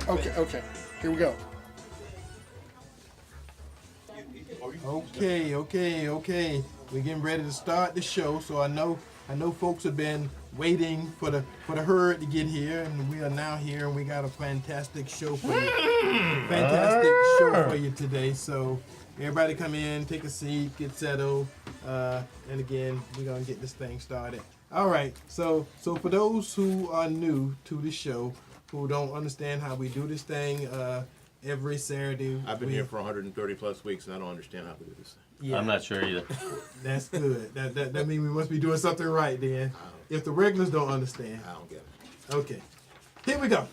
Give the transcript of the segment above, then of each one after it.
Okay. Here we go. Okay. We're getting ready to start the show. So I know folks have been waiting for the herd to get here, and we are now here, and we got a fantastic show for you. Today. So everybody come in, take a seat, get settled, and again, we're gonna get this thing started. All right. So for those who are new to the show, who don't understand how we do this thing, every Saturday. I've been here for 130 plus weeks, and I don't understand how to do this. Yeah. I'm not sure either. That's good. That means we must be doing something right then. If the regulars don't understand. I don't get it. Okay. Here we go.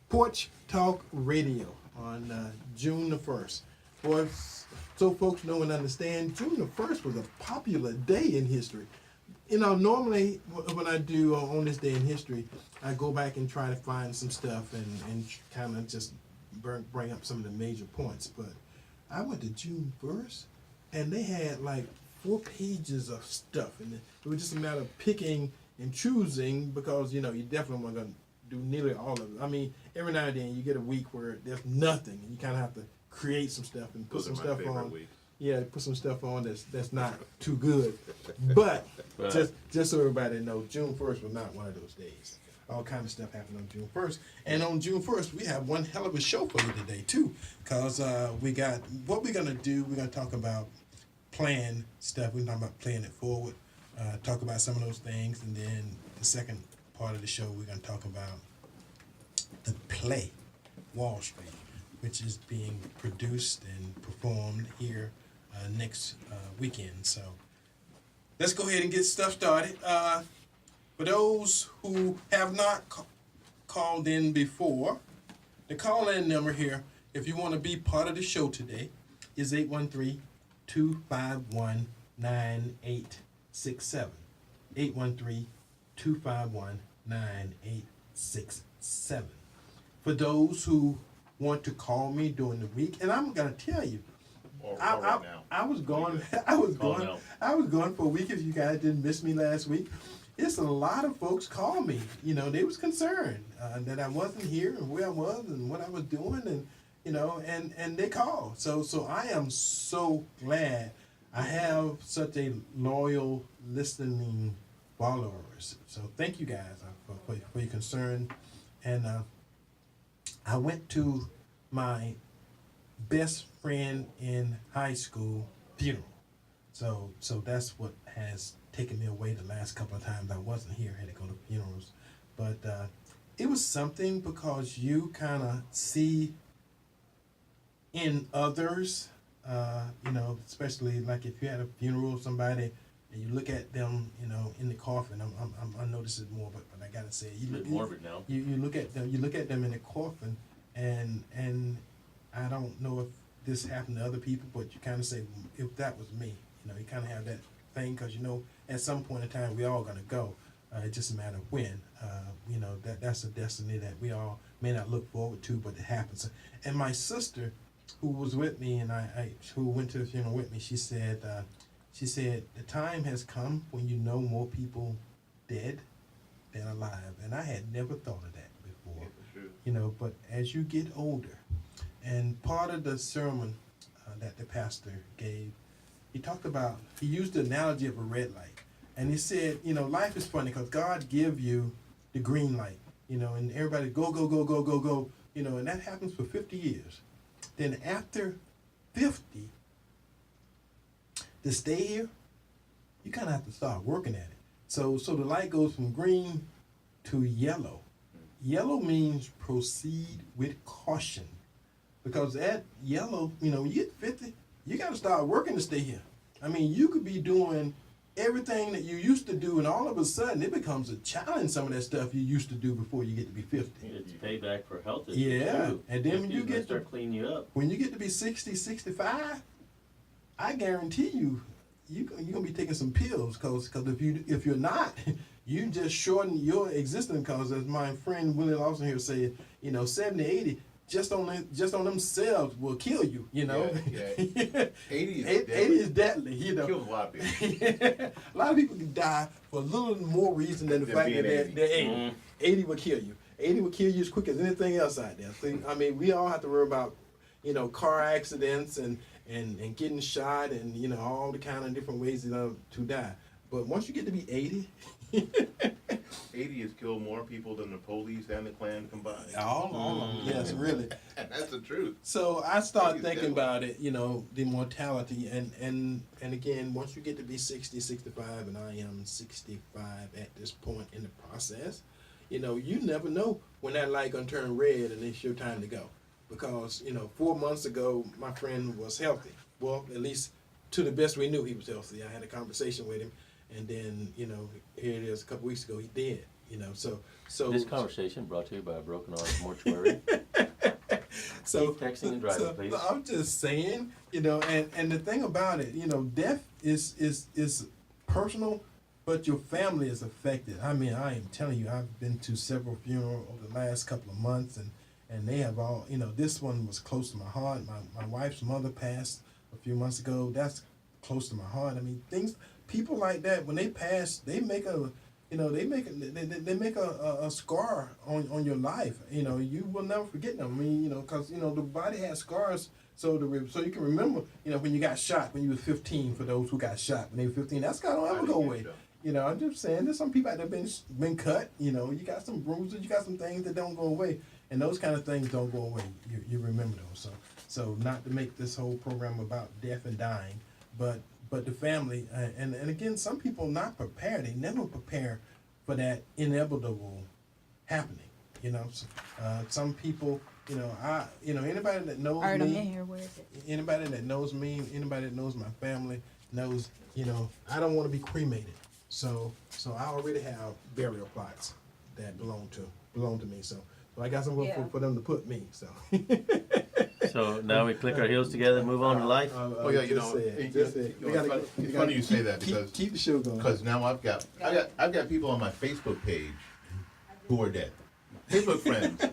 Porch Talk Radio on June the 1st. So folks know and understand, June the 1st was a popular day in history. You know, normally when I do on this day in history, I go back and try to find some stuff and kind of just bring up some of the major points. But I went to June 1st, and they had like 4 pages of stuff, and it was just a matter of picking and choosing, because, you know, you definitely weren't going to do nearly all of it. I mean, every now and then you get a week where there's nothing, and you kind of have to create some stuff and put some stuff on. Weeks. Yeah, put some stuff on that's not too good. But just so everybody knows, June 1st was not one of those days. All kind of stuff happened on June 1st. And on June 1st, we have one hell of a show for you today, too. Because we got, what we're going to do, we're going to talk about plan stuff. We're talking about playing it forward, talk about some of those things. And then the second part of the show, we're going to talk about the play, Wall Street, which is being produced and performed here next weekend. So let's go ahead and get stuff started. For those who have not called in before, the call-in number here, if you want to be part of the show today, is 813-251-9867. 813-251-9867. For those who want to call me during the week, and I'm gonna tell you, I was gone for a week. If you guys didn't miss me last week, it's a lot of folks call me. You know, they was concerned that I wasn't here and where I was and what I was doing, and you know, and they called. So I am so glad I have such a loyal listening followers. So thank you guys for your concern. And I went to my best friend in high school funeral. So that's what has taken me away the last couple of times I wasn't here. I had to go to funerals. But it was something, because you kind of see in others, you know, especially like if you had a funeral of somebody and you look at them, you know, in the coffin. I know this is more, but I gotta say, you look at them in the coffin, and I don't know if this happened to other people, but you kind of say, if that was me, you know, you kind of have that thing, because you know, at some point in time we all gonna go. It's just a matter of when. You know, that's a destiny that we all may not look forward to, but it happens. And my sister, who was with me, and who went to the funeral with me, she said the time has come when you know more people dead than alive. And I had never thought of that before. Yeah, for sure. You know, but as you get older, and part of the sermon that the pastor gave, he used the analogy of a red light. And he said, you know, life is funny because God give you the green light, you know, and everybody go, you know, and that happens for 50 years. Then after 50, to stay here, you kind of have to start working at it. So the light goes from green to yellow. Yellow means proceed with caution. Because at yellow, you know, when you get 50, you got to start working to stay here. I mean, you could be doing everything that you used to do, and all of a sudden it becomes a challenge, some of that stuff you used to do before you get to be 50. It's payback for health issues. Yeah, too. and then when you get start cleaning you up. When you get to be 60, 65, I guarantee you're going to be taking some pills, because if you're not, you just shorten your existence, because as my friend Willie Lawson here said, you know, 70, 80, just on themselves will kill you. You know, Yeah. 80 is deadly. You know, kills a lot of people. A lot of people can die for a little more reason than the fact that they're 80. Mm-hmm. 80 will kill you. 80 will kill you as quick as anything else out there. So, I mean, we all have to worry about, car accidents and getting shot and, all the kind of different ways, to die. But once you get to be 80... 80 has killed more people than the police and the Klan combined. All of them, yes, really. And that's the truth. So I started thinking about it, the mortality, and again, once you get to be 60, 65, and I am 65 at this point in the process, you never know when that light gonna turn red and it's your time to go. Because, 4 months ago, my friend was healthy. Well, at least to the best we knew he was healthy. I had a conversation with him. And then, here it is, a couple weeks ago, he dead. So This conversation brought to you by a Broken Arms Mortuary. So keep texting and driving, please. I'm just saying, and the thing about it, death is personal, but your family is affected. I mean, I am telling you, I've been to several funerals over the last couple of months, and they have all, this one was close to my heart. My wife's mother passed a few months ago. That's close to my heart. I mean, people like that, when they pass, they make a scar on your life. You will never forget them. I mean, because the body has scars, so you can remember, when you got shot when you were 15. For those who got shot when they were 15, that scar don't ever go away. I'm just saying, there's some people out there been cut. You got some bruises, you got some things that don't go away, and those kind of things don't go away. You remember those. So not to make this whole program about death and dying, but the family, and again, some people not prepared. They never prepare for that inevitable happening. Some people, anybody that knows Alright, me, I'm in here. Where is it? anybody that knows me, anybody that knows my family knows, I don't want to be cremated. So I already have burial plots that belong to me. So I got somewhere for them to put me. So. So now we click our heels together and move on to life. It's funny you say that because keep the show going. Because now I've got people on my Facebook page who are dead. Facebook friends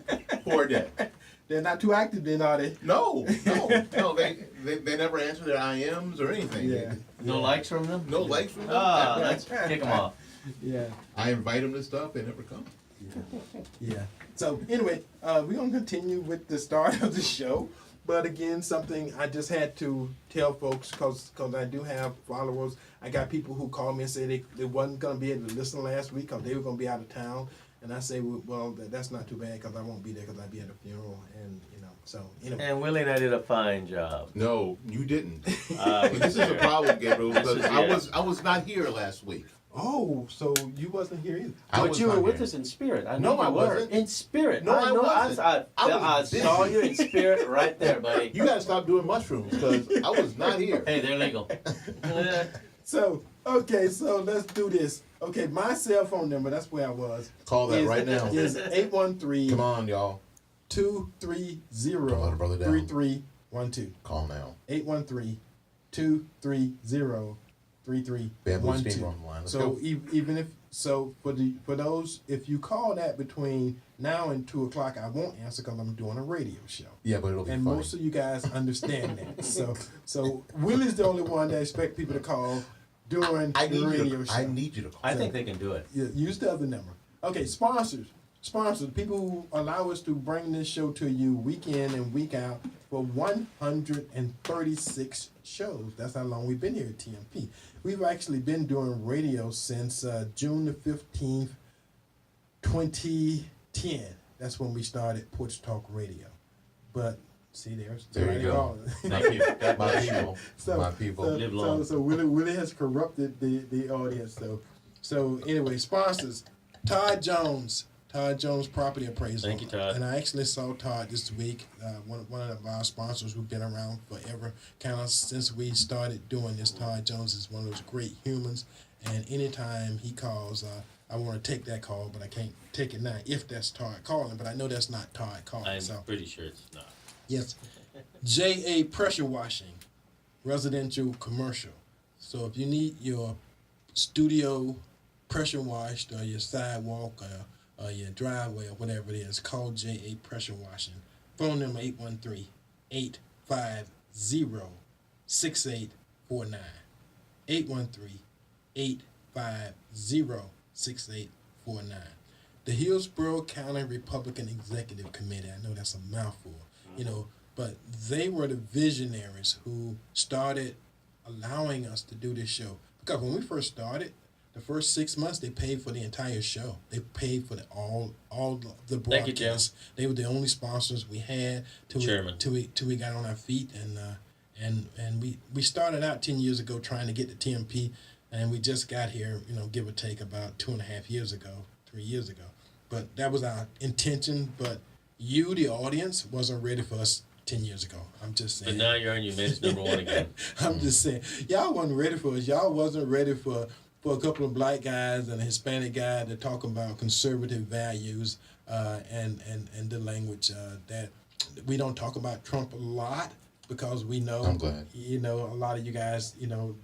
who are dead. They're not too active then, are they? No. They never answer their IMs or anything. Yeah. No likes from them? No likes from them. Let's kick them off. Yeah. I invite them to stuff, they never come. Yeah. So anyway, we're gonna continue with the start of the show. But again, something I just had to tell folks because I do have followers. I got people who called me and said they wasn't gonna be able to listen last week because they were gonna be out of town. And I say, well, that's not too bad because I won't be there because I'll be at a funeral. And so anyway. And Willie and I did a fine job. No, you didn't. This is a problem, Gabriel, because I was not here last week. Oh, so you wasn't here either. But you were with us in spirit. I know I you were. wasn't. In spirit. No, I wasn't. I saw you in spirit right there, buddy. You got to stop doing mushrooms because I was not here. Hey, they're legal. So let's do this. Okay, my cell phone number, that's where I was. Call that right now. Is 813 Come on, y'all. 230-3312. Call now. 813-230-3312. Bamboo Steamer on the line. Let's go. For those, if you call that between now and 2 o'clock, I won't answer because I'm doing a radio show. Yeah, but it'll be and funny. most of you guys understand that. So Willie's the only one that expect people to call during the radio show. I need you to call. I think they can do it. Yeah, use the other number. Okay, sponsors, people who allow us to bring this show to you week in and week out for 136 shows. That's how long we've been here at TMP. We've actually been doing radio since June the 15th, 2010. That's when we started Porch Talk Radio. But see, there you go. Thank you. My people. My people. Live long. So Willie has corrupted the audience. So anyway, sponsors, Todd Jones Property Appraisal. Thank you, Todd. And I actually saw Todd this week, one of our sponsors who've been around forever, kind of since we started doing this. Todd Jones is one of those great humans, and anytime he calls, I want to take that call, but I can't take it now if that's Todd calling, but I know that's not Todd calling. I'm pretty sure it's not. Yes. J.A. Pressure Washing, residential, commercial. So if you need your studio pressure washed or your sidewalk or your driveway or whatever it is, call J.A. Pressure Washing. Phone number 813-850-6849. 813-850-6849. The Hillsborough County Republican Executive Committee, I know that's a mouthful, but they were the visionaries who started allowing us to do this show. Because when we first started, the first 6 months they paid for the entire show. They paid for all the broadcasts. Thank you, Jim. They were the only sponsors we had till we got on our feet, and we started out 10 years ago trying to get the TMP, and we just got here, give or take about 2.5 years ago, 3 years ago. But that was our intention. But you, the audience, wasn't ready for us 10 years ago. I'm just saying. But now you're on your made number one again. I'm just saying. Y'all wasn't ready for us. Y'all wasn't ready for a couple of black guys and a Hispanic guy to talk about conservative values and the language that we don't talk about Trump a lot because we know, I'm glad. a lot of you guys,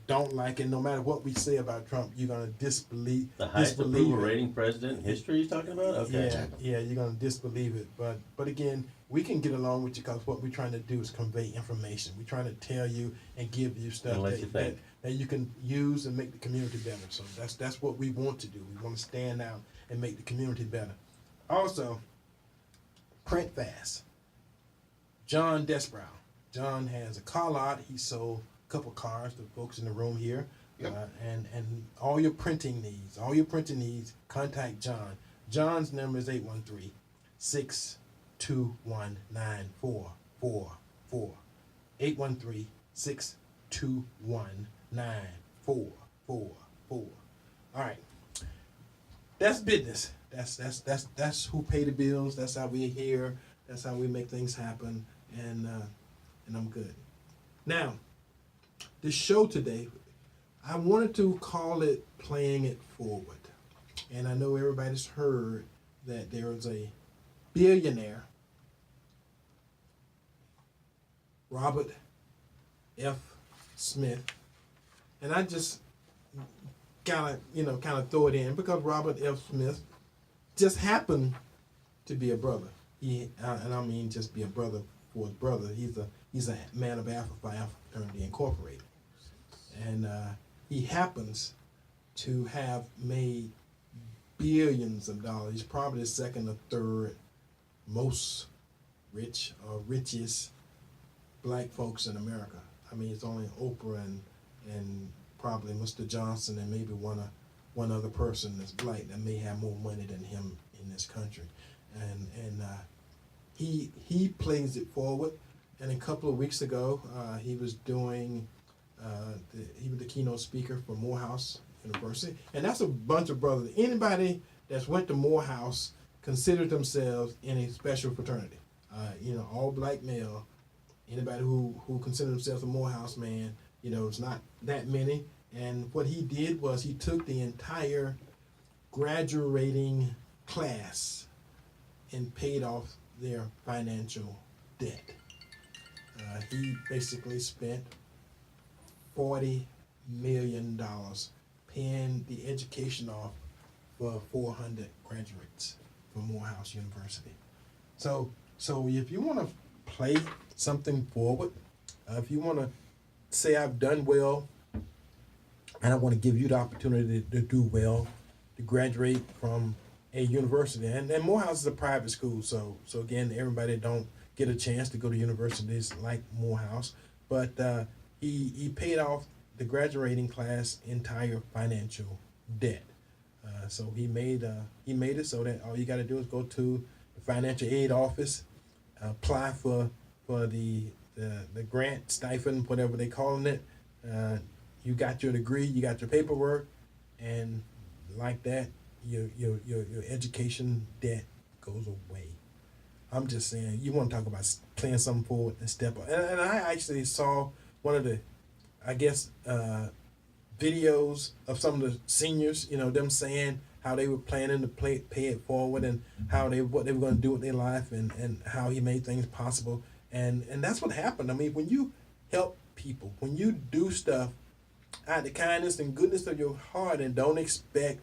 don't like it. No matter what we say about Trump, you're going to disbelieve. The highest approval rating president in history you're talking about? Okay. Yeah, you're going to disbelieve it. But again, we can get along with you because what we're trying to do is convey information. We're trying to tell you and give you stuff that you can use and make the community better. So that's what we want to do. We want to stand out and make the community better. Also, print fast. John Desbrow. John has a car lot. He sold a couple cars to folks in the room here. Yep. And all your printing needs, contact John. John's number is 813-621-9444. 813-621-9444. All right. That's business. That's who pay the bills. That's how we're here. That's how we make things happen. And I'm good. Now, the show today, I wanted to call it Playing It Forward. And I know everybody's heard that there is a billionaire, Robert F. Smith. And I just gotta, kind of throw it in because Robert F. Smith just happened to be a brother. And I mean just be a brother for his brother. He's a man of Alpha Phi Alpha Fraternity Incorporated. And he happens to have made billions of dollars. He's probably the second or third most rich or richest black folks in America. I mean, it's only Oprah and probably Mr. Johnson and maybe one other person that's black that may have more money than him in this country. And he plays it forward. And a couple of weeks ago, he was doing, he was the keynote speaker for Morehouse University. And that's a bunch of brothers. Anybody that's went to Morehouse considered themselves in a special fraternity. All black male. Anybody who considered themselves a Morehouse man, it's not that many. And what he did was he took the entire graduating class and paid off their financial debt. He basically spent $40 million paying the education off for 400 graduates from Morehouse University. So if you want to play something forward, if you want to say I've done well, and I want to give you the opportunity to do well, to graduate from a university. And Morehouse is a private school, so again, everybody don't get a chance to go to universities like Morehouse. But he paid off the graduating class entire financial debt. So he made it so that all you got to do is go to the financial aid office, apply for the grant, stipend, whatever they calling it. You got your degree, you got your paperwork, and like that, your education debt goes away. I'm just saying, you want to talk about playing something forward and step up. And I actually saw one of the, videos of some of the seniors, them saying how they were planning to pay it forward and what they were going to do with their life and how he made things possible. And that's what happened. I mean, when you help people, when you do stuff out of the kindness and goodness of your heart and don't expect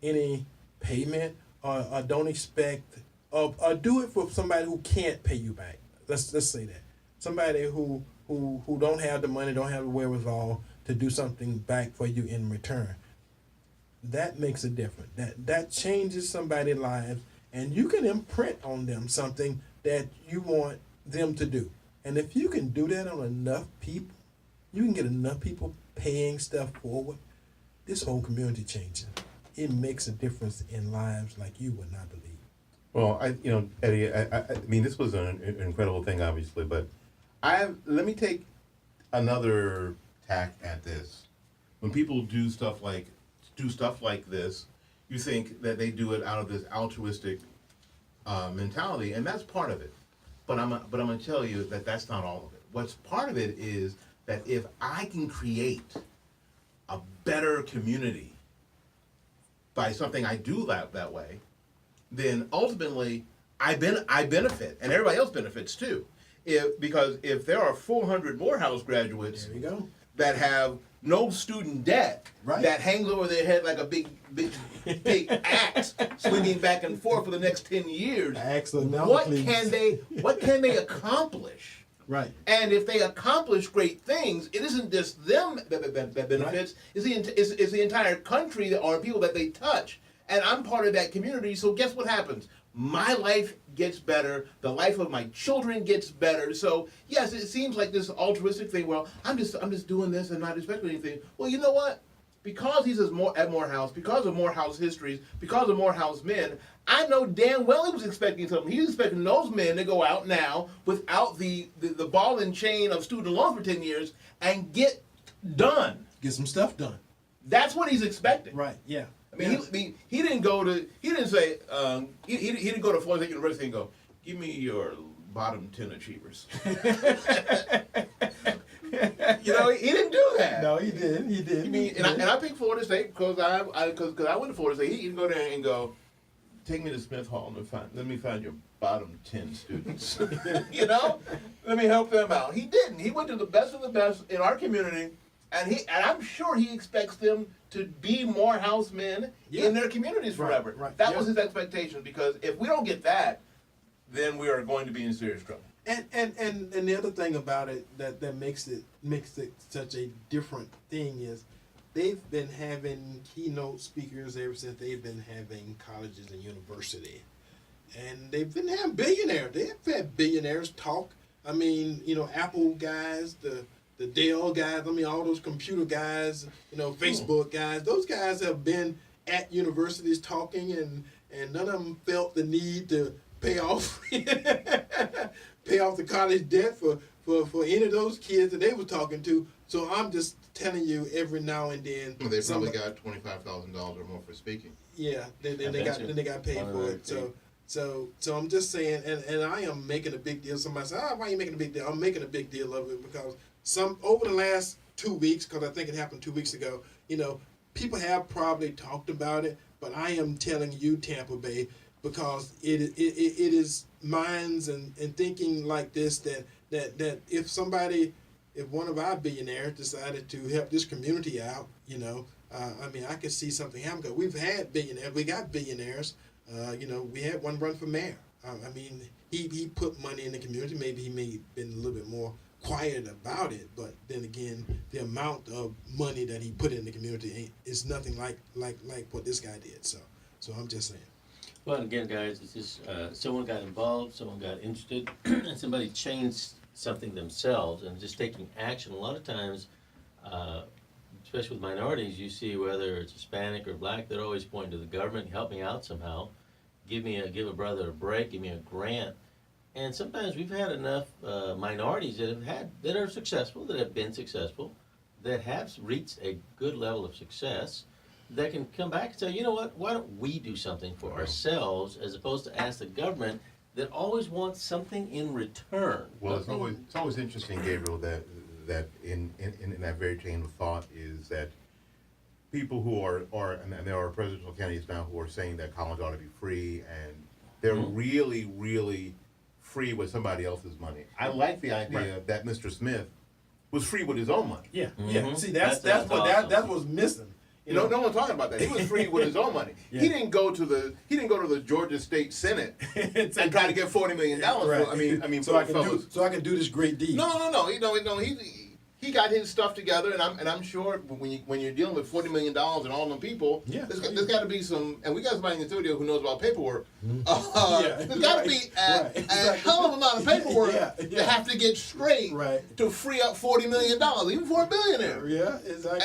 any payment or don't expect or do it for somebody who can't pay you back. Let's say that somebody who don't have the money, don't have the wherewithal to do something back for you in return. That makes a difference. That changes somebody's lives, and you can imprint on them something that you want them to do. And if you can do that on enough people, you can get enough people paying stuff forward, this whole community changes. It makes a difference in lives like you would not believe. Well, Eddie, I mean, this was an incredible thing, obviously, but let me take another tack at this. When people do stuff like this, you think that they do it out of this altruistic mentality, and that's part of it. But I'm going to tell you that that's not all of it. What's part of it is that if I can create a better community by something I do that way, then ultimately I benefit, and everybody else benefits too. Because if there are 400 Morehouse graduates that have no student debt, that hangs over their head like a big axe swinging back and forth for the next 10 years, what can they accomplish? Right. And if they accomplish great things, it isn't just them that benefits. It's the entire country that are people that they touch. And I'm part of that community, so guess what happens? My life gets better. The life of my children gets better. So yes, it seems like this altruistic thing. Well, I'm just doing this and not expecting anything. Well, you know what? Because he's at Morehouse, because of Morehouse histories, because of Morehouse men, I know damn well he was expecting something. He was expecting those men to go out now without the ball and chain of student loan for 10 years and get done. Get some stuff done. That's what he's expecting. Right. Yeah. I mean, he didn't go to Florida State University and go, give me your bottom 10 achievers. He didn't do that. No, he didn't. I mean, and I picked Florida State because I went to Florida State. He didn't go there and go, take me to Smith Hall and let me find your bottom 10 students. Let me help them out. He didn't. He went to the best of the best in our community, and I'm sure he expects them to be Morehouse men in their communities forever. Right. That was his expectation, because if we don't get that, then we are going to be in serious trouble. And the other thing about it that makes it such a different thing is they've been having keynote speakers ever since they've been having colleges and university. And they've been having billionaires. They've had billionaires talk. I mean, Apple guys, the Dell guys, all those computer guys, Facebook guys, those guys have been at universities talking, and none of them felt the need to pay off the college debt for any of those kids that they were talking to. So I'm just telling you, every now and then, they probably got $25,000 or more for speaking. Yeah, then they got paid for it. So I'm just saying, and I am making a big deal. Somebody said, why are you making a big deal? I'm making a big deal of it because over the last 2 weeks, because I think it happened 2 weeks ago, people have probably talked about it, but I am telling you, Tampa Bay, because it is minds and thinking like this that if one of our billionaires decided to help this community out, I could see something happen, because we've had billionaires, we got billionaires, we had one run for mayor. He put money in the community. Maybe he may have been a little bit more quiet about it, but then again, the amount of money that he put in the community is nothing like what this guy did. So I'm just saying. Well, again, guys, it's just someone got involved, someone got interested, and somebody changed something themselves, and just taking action. A lot of times, especially with minorities, you see whether it's Hispanic or black, they're always pointing to the government, help me out somehow, give a brother a break, give me a grant. And sometimes we've had enough minorities that are successful, that have been successful, that have reached a good level of success, that can come back and say, you know what, why don't we do something for ourselves, as opposed to ask the government that always wants something in return. Well, it's always interesting, Gabriel, that in that very chain of thought is that people who are and there are presidential candidates now who are saying that college ought to be free, and they're really, really free with somebody else's money. I like the idea that Mr. Smith was free with his own money. Yeah. See, that's what's missing. You know, no one's talking about that. He was free with his own money. Yeah. He didn't go to the Georgia State Senate and try to get $40 million. Right. I mean, so I can do this great deed. No. He got his stuff together, and I'm sure when you're dealing with $40 million and all them people, there's got to be some. And we got somebody in the studio who knows about paperwork. There's got to be a hell of a amount of paperwork to have to get straight to free up $40 million, even for a billionaire. Yeah, exactly.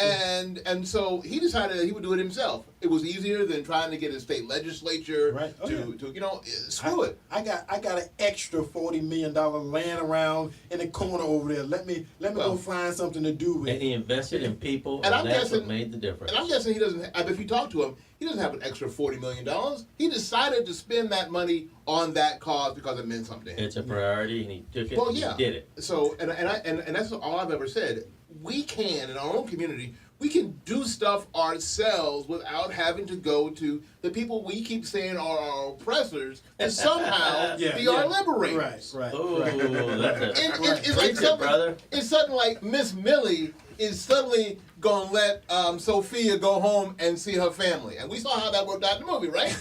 And so he decided that he would do it himself. It was easier than trying to get his state legislature to screw it. I got an extra $40 million laying around in the corner over there. Let me go find something to do with. And he invested in people, and that's what made the difference. And I'm guessing he doesn't. If you talk to him, he doesn't have an extra $40 million. He decided to spend that money on that cause because it meant something to him. It's a priority, and he took it. And he did it. So and that's all I've ever said. We can in our own community. We can do stuff ourselves without having to go to the people we keep saying are our oppressors to somehow be our liberators. Right. Oh, that's It's like something, brother. It's something like Miss Millie is suddenly gonna let Sophia go home and see her family, and we saw how that worked out in the movie, right?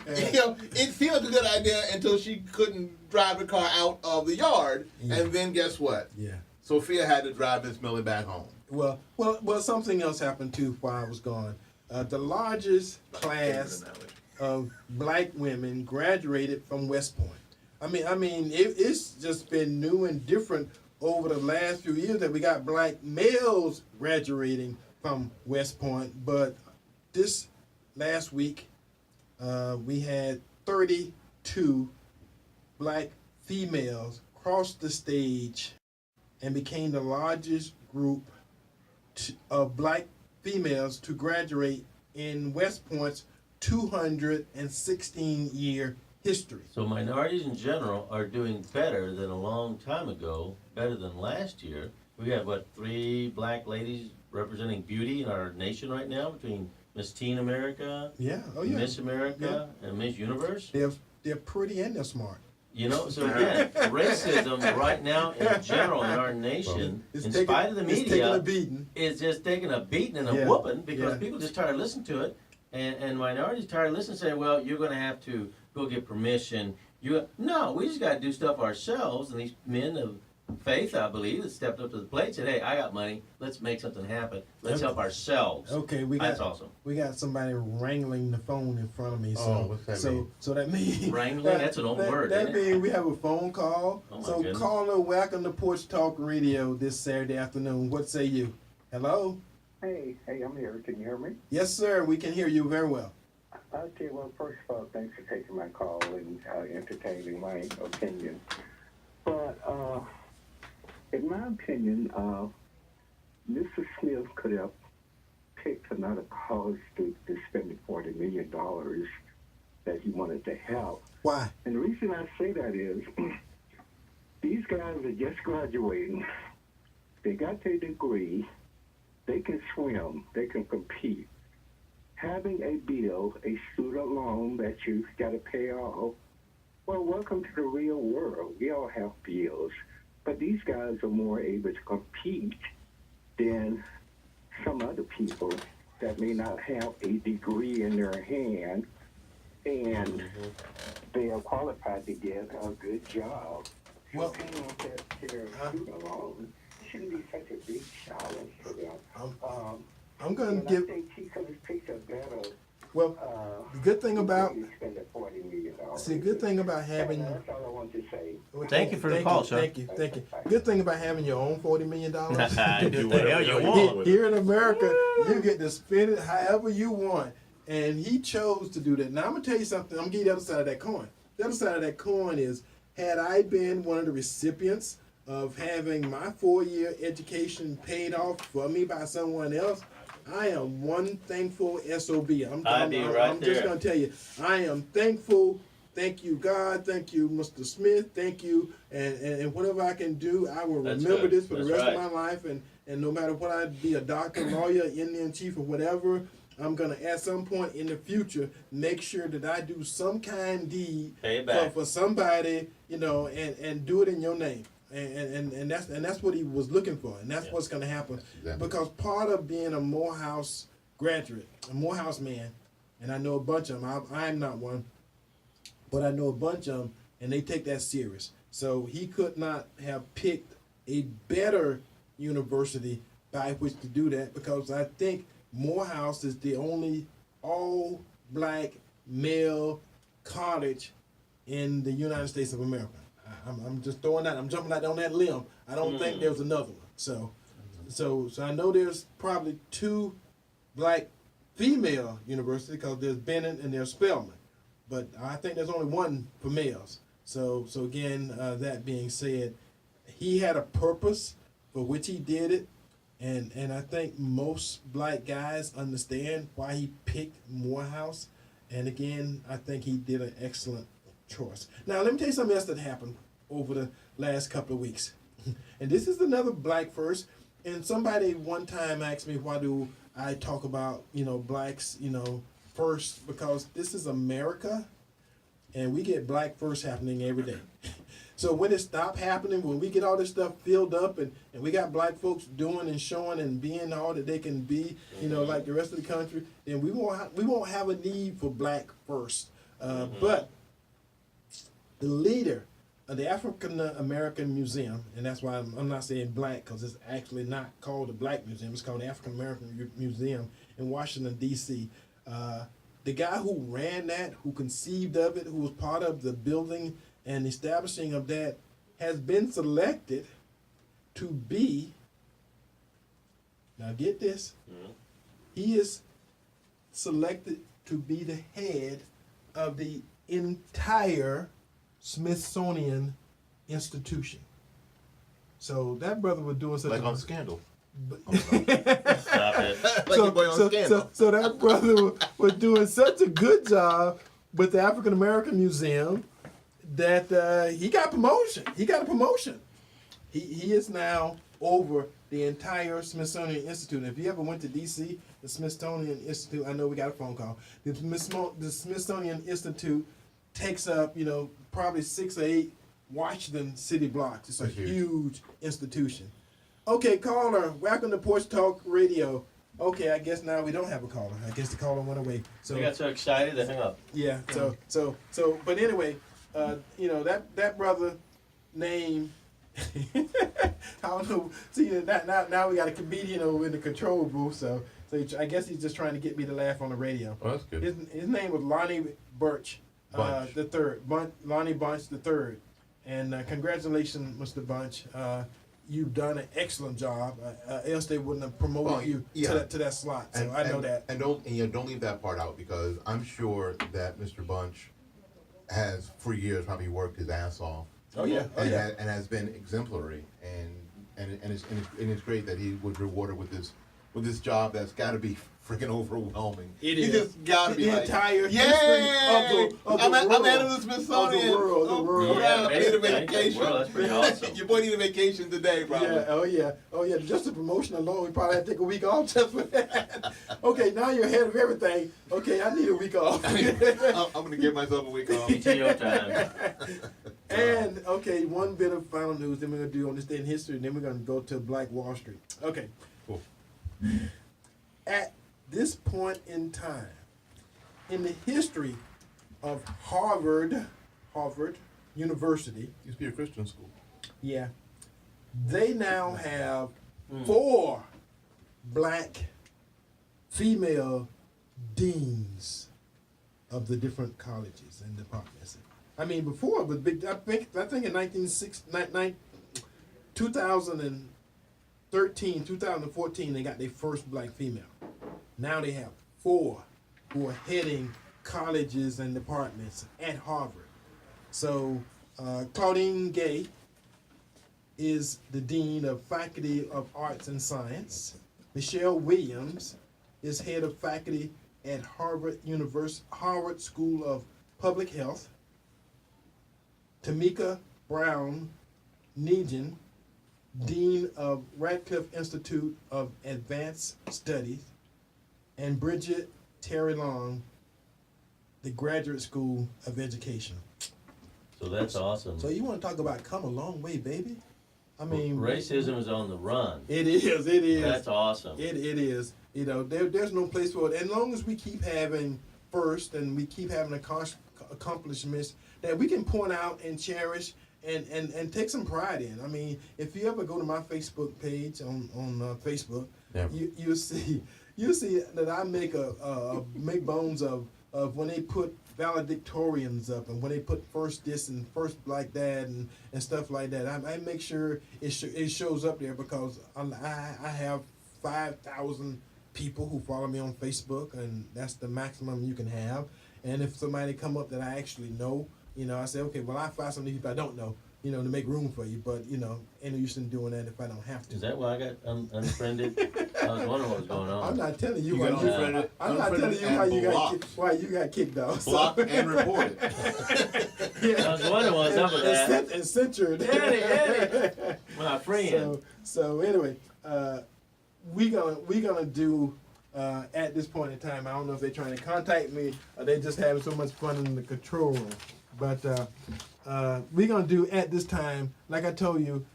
It seemed like a good idea until she couldn't drive the car out of the yard, and then guess what? Yeah. Sophia had to drive Miss Millie back home. Well, something else happened too while I was gone. The largest class of black women graduated from West Point. I mean, it's just been new and different over the last few years that we got black males graduating from West Point. But this last week, we had 32 black females cross the stage and became the largest group of black females to graduate in West Point's 216-year history. So minorities in general are doing better than a long time ago, better than last year. We have, 3 black ladies representing beauty in our nation right now, between Miss Teen America, Miss America, and Miss Universe. They're pretty and they're smart. You know, so again, racism right now in general in our nation, in spite of the media, is just taking a beating and a whooping because people just tired of listening to it, and minorities tired of listening, saying, well, you're going to have to go get permission. No, we just got to do stuff ourselves, and these men of faith, I believe, that stepped up to the plate and said, hey, I got money, let's make something happen. Let's help ourselves. Okay, that's awesome. We got somebody wrangling the phone in front of me. What's that mean? So that means wrangling, that's an old word. That means we have a phone call. Goodness. Caller, welcome to Porch Talk Radio this Saturday afternoon. What say you? Hello? Hey, I'm here. Can you hear me? Yes, sir. We can hear you very well. Okay, well, first of all, thanks for taking my call and entertaining my opinion. But in my opinion, Mr. Smith could have picked another cause to spend the $40 million that he wanted to help. Why? And the reason I say that is these guys are just graduating. They got their degree. They can swim. They can compete. Having a bill, a student loan that you got to pay off, well, welcome to the real world. We all have bills. But these guys are more able to compete than some other people that may not have a degree in their hand, and they are qualified to get a good job. Well, paying off their student loan shouldn't be such a big challenge for them. I'm going to give. I think he could have picked a better. Well, the good thing about spend $40 million. See, good thing about having. That's all I want to say. Thank you for the call, sir. Thank you. Good thing about having your own $40 million. Do what the hell you want. Here in America, you get to spend it however you want, and he chose to do that. Now I'm gonna tell you something. I'm gonna give you the other side of that coin. The other side of that coin is, had I been one of the recipients of having my 4-year education paid off for me by someone else, I am one thankful SOB. I'm just going to tell you, I am thankful. Thank you, God. Thank you, Mr. Smith. Thank you. And whatever I can do, I will remember this for the rest of my life. And no matter what, I'd be a doctor, lawyer, Indian chief, or whatever, I'm going to, at some point in the future, make sure that I do some kind deed for somebody, and do it in your name. and that's what he was looking for, and that's what's going to happen. Exactly. Because part of being a Morehouse graduate, a Morehouse man, and I know a bunch of them. I'm not one, but I know a bunch of them, and they take that serious. So he could not have picked a better university by which to do that, because I think Morehouse is the only all-black male college in the United States of America. I'm just throwing that. I'm jumping out on that limb. I don't think there's another one. So I know there's probably 2 black female universities, because there's Bennett and there's Spelman, but I think there's only 1 for males. So again, that being said, he had a purpose for which he did it, and I think most black guys understand why he picked Morehouse. And again, I think he did an excellent choice. Now, let me tell you something else that happened over the last couple of weeks. And this is another black first. And somebody one time asked me, why do I talk about, blacks, first? Because this is America, and we get black first happening every day. So when it stopped happening, when we get all this stuff filled up and we got black folks doing and showing and being all that they can be, like the rest of the country, then we won't have a need for black first. But the leader of the African American Museum, and that's why I'm not saying black, because it's actually not called the Black Museum, it's called the African American Museum in Washington, D.C. The guy who ran that, who conceived of it, who was part of the building and establishing of that, has been selected to be, now get this, he is selected to be the head of the entire Smithsonian institution. So that brother was doing such Like on Scandal. Stop it. Like your boy on Scandal. So that brother was doing such a good job with the African American Museum that he got promotion. He got a promotion. He is now over the entire Smithsonian Institute. If you ever went to D.C., the Smithsonian Institute, I know we got a phone call. The Smithsonian Institute takes up, probably 6 or 8 Washington city blocks. It's a huge institution. Okay, caller, welcome to Porch Talk Radio. Okay, I guess now we don't have a caller. I guess the caller went away. So We got so excited to hang up. yeah. So but anyway, that brother name. I don't know. See, now we got a comedian over in the control booth. So I guess he's just trying to get me to laugh on the radio. Oh, that's good. His name was Lonnie Bunch the third. Lonnie Bunch the third. And congratulations, Mr. Bunch. You've done an excellent job. Else they wouldn't have promoted you to that slot. So I know that. And don't leave that part out, because I'm sure that Mr. Bunch has for years probably worked his ass off. Oh yeah. And has been exemplary, and it's great that he was rewarded with this job that's got to be freaking overwhelming. It is. He just got to be the like, entire history of the world. I'm head of the Smithsonian. Of the world. Yeah, I need a basically, vacation. well, that's pretty awesome. Your boy need a vacation today, probably. Yeah. Oh yeah. Just the promotion alone, we probably have to take a week off just for that. Okay, now you're ahead of everything. Okay, I need a week off. I'm gonna give myself a week off. PTO time. And okay, one bit of final news. Then we're gonna do on this day in history. And then we're gonna go to BlackWallStreet. Okay. Cool. At this point in time, in the history of Harvard University, Used to be a Christian school. yeah, they now have 4 black female deans of the different colleges and departments. I mean, before it was big. I think in 2013, 2014, they got their first black female. Now they have 4 who are heading colleges and departments at Harvard. So Claudine Gay is the Dean of Faculty of Arts and Science. Michelle Williams is head of faculty at Harvard School of Public Health. Tamika Brown Negen, Dean of Radcliffe Institute of Advanced Studies, and Bridget Terry Long, the Graduate School of Education. So that's awesome. So you want to talk about come a long way, baby? I mean, racism is on the run. It is. It is. That's awesome. It is. You know, there's no place for it. As long as we keep having first and we keep having accomplishments that we can point out and cherish and take some pride in. I mean, if you ever go to my Facebook page on Facebook, Yeah. you see that I make bones of when they put valedictorians up and when they put first this and first like that and stuff like that. I make sure it shows up there because I have 5,000 people who follow me on Facebook, and that's the maximum you can have. And if somebody come up that I actually know, you know, I say, okay, well, I find some people I don't know, you know, to make room for you. But, you know, ain't no use in doing that if I don't have to. Is that why I got unfriended? I was wondering what was going on. I'm not telling you, You got unfriended, I'm not telling you how you got kicked off. Blocked and reported. Yeah. I was wondering what's up with that. And censored. Eddie, my friend. So anyway, we gonna do at this point in time. I don't know if they're trying to contact me or they just having so much fun in the control room. But we're gonna do at this time, like I told you,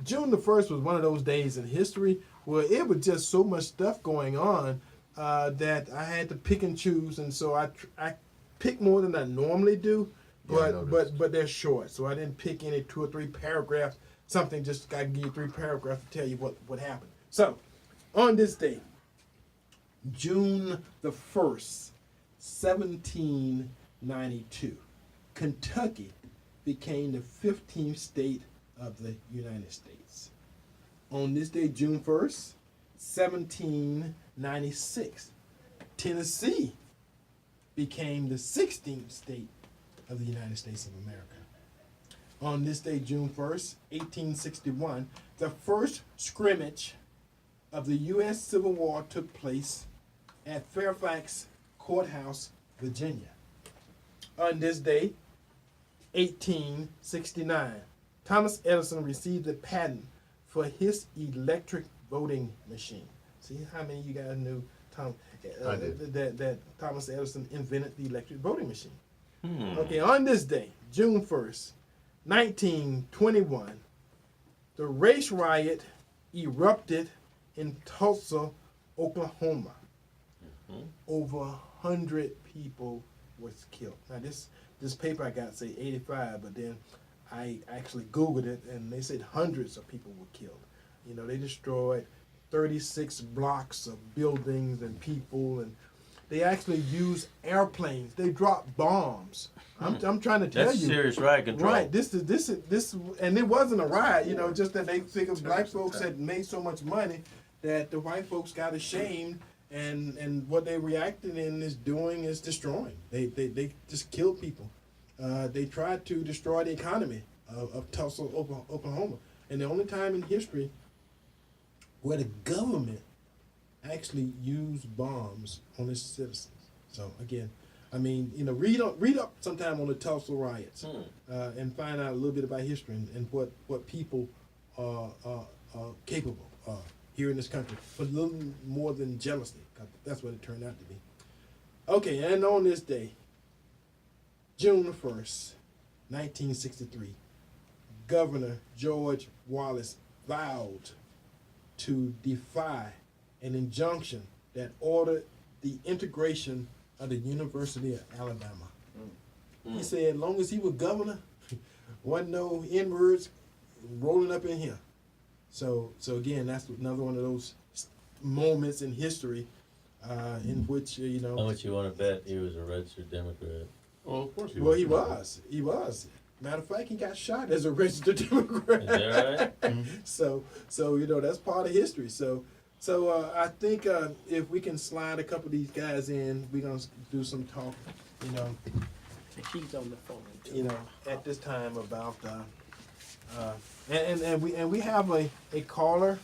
June the 1st was one of those days in history where it was just so much stuff going on that I had to pick and choose, and so I picked more than I normally do. But they're short, so I didn't pick any 2 or 3 paragraphs. Something just I can give you 3 paragraphs to tell you what happened. So, on this day, June the 1st, 1792, Kentucky became the 15th state of the United States. On this day, June 1st, 1796, Tennessee became the 16th state of the United States of America. On this day, June 1st, 1861, the first scrimmage of the U.S. Civil War took place at Fairfax Courthouse, Virginia. On this day, 1869, Thomas Edison received a patent for his electric voting machine. See how many of you guys knew that Thomas Edison invented the electric voting machine? Okay, on this day, June 1st, 1921, the race riot erupted in Tulsa, Oklahoma. Over 100 people was killed. Now this paper I got say 85, but then I actually Googled it and they said hundreds of people were killed. You know, they destroyed 36 blocks of buildings and people, and they actually used airplanes. They dropped bombs. I'm trying to tell That's you. That's serious riot control. Right. This, and it wasn't a riot. You know, just that they figured black folks had made so much money that the white folks got ashamed, and what they reacted in is destroying. They just killed people. They tried to destroy the economy of Tulsa, Oklahoma, and the only time in history where the government actually used bombs on its citizens. So again, I mean, you know, read up sometime on the Tulsa riots and find out a little bit about history and what people are capable of here in this country, but a little more than jealousy, 'cause that's what it turned out to be. Okay, and on this day, June the 1st, 1963, Governor George Wallace vowed to defy an injunction that ordered the integration of the University of Alabama. He said, as long as he was governor, wasn't no N-words rolling up in here. So again, that's another one of those moments in history in which, you know. How much you want to bet he was a registered Democrat? Well, of course he Well, was. he was. Matter of fact, he got shot as a registered Democrat. Is that right? So you know, that's part of history. So I think if we can slide a couple of these guys in, we're gonna do some talk. You know, He's on the phone too. you know, at this time about and we have a caller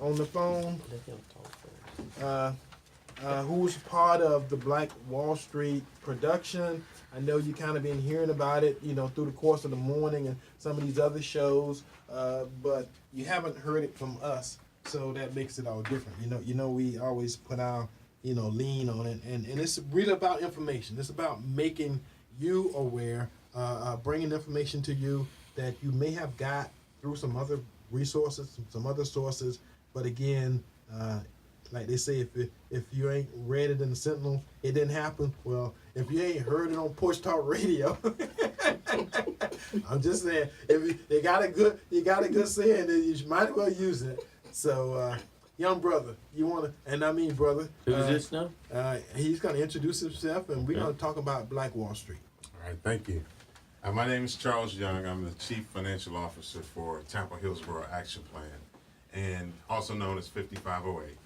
on the phone Let him talk first. who's part of the Black Wall Street production. I know you kind of been hearing about it, you know, through the course of the morning and some of these other shows, but you haven't heard it from us, so that makes it all different. You know, we always put our, you know, lean on it, and it's really about information. It's about making you aware, bringing information to you that you may have got through some other resources, some other sources. But again, like they say, if you ain't read it in the Sentinel, it didn't happen. Well, if you ain't heard it on Porch Talk Radio, I'm just saying, if you got a good saying, then you might as well use it. So, young brother, you wanna, and I mean brother, Who's this now? he's gonna introduce himself, and we're gonna talk about BlackWallStreet. All right, thank you. My name is Charles Young. I'm the Chief Financial Officer for Tampa Hillsborough Action Plan, and also known as 5508.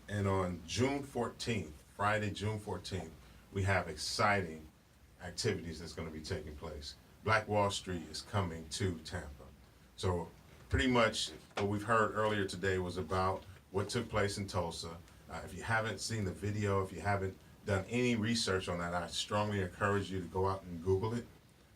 And on June 14th, Friday, June 14th, we have exciting activities that's going to be taking place. BlackWallStreet is coming to Tampa. So pretty much what we've heard earlier today was about what took place in Tulsa. If you haven't seen the video, if you haven't done any research on that, I strongly encourage you to go out and Google it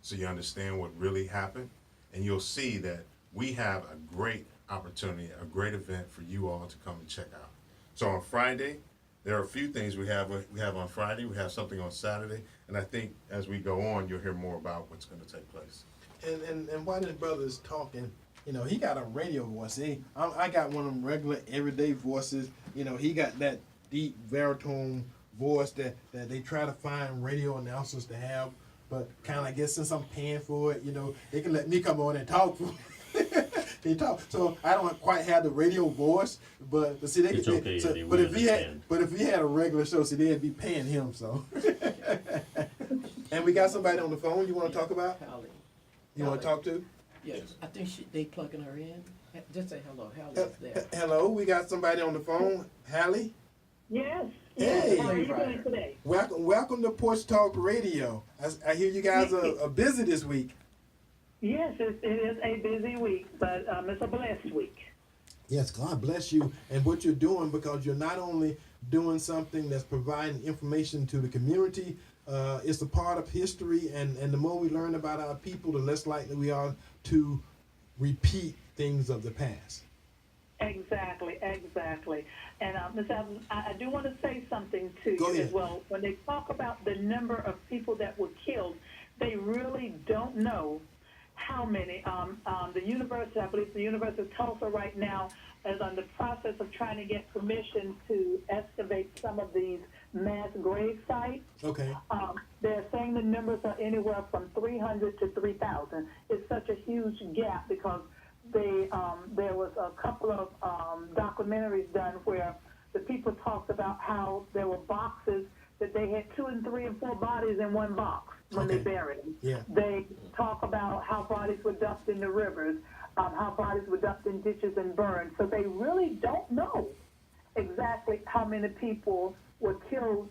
so you understand what really happened. And you'll see that we have a great opportunity, a great event for you all to come and check out. So on Friday, there are a few things we have on Friday. We have something on Saturday. And I think as we go on, you'll hear more about what's going to take place. And while this brother is talking, you know, he got a radio voice. I got one of them regular, everyday voices. You know, he got that deep baritone voice that they try to find radio announcers to have. But kind of, I guess, since I'm paying for it, you know, they can let me come on and talk. He talk. So I don't quite have the radio voice, but see, they It's can. okay, So, Eddie, we but if understand. he had a regular show, see, they'd be paying him. So. And we got somebody on the phone. You want to talk about? Hallie. You want to talk to? Yes, I think they plugging her in. Just say hello. Hallie's there. Hello, we got somebody on the phone. Hallie. Yes. Hey. How are you doing today? Welcome to Porch Talk Radio. I hear you guys are busy this week. Yes, it is a busy week, but it's a blessed week. Yes, God bless you and what you're doing, because you're not only doing something that's providing information to the community, it's a part of history, and the more we learn about our people, the less likely we are to repeat things of the past. Exactly. And Ms. Evans, I do want to say something to Go you ahead. as well. When they talk about the number of people that were killed, they really don't know how many. The university, I believe the University of Tulsa right now is on the process of trying to get permission to excavate some of these mass grave sites. Okay. They're saying the numbers are anywhere from 300 to 3,000. It's such a huge gap because there was a couple of documentaries done where the people talked about how there were boxes that they had 2 and 3 and 4 bodies in one box when they buried them. Yeah. They talk about how bodies were dumped in the rivers, how bodies were dumped in ditches and burned. So they really don't know exactly how many people were killed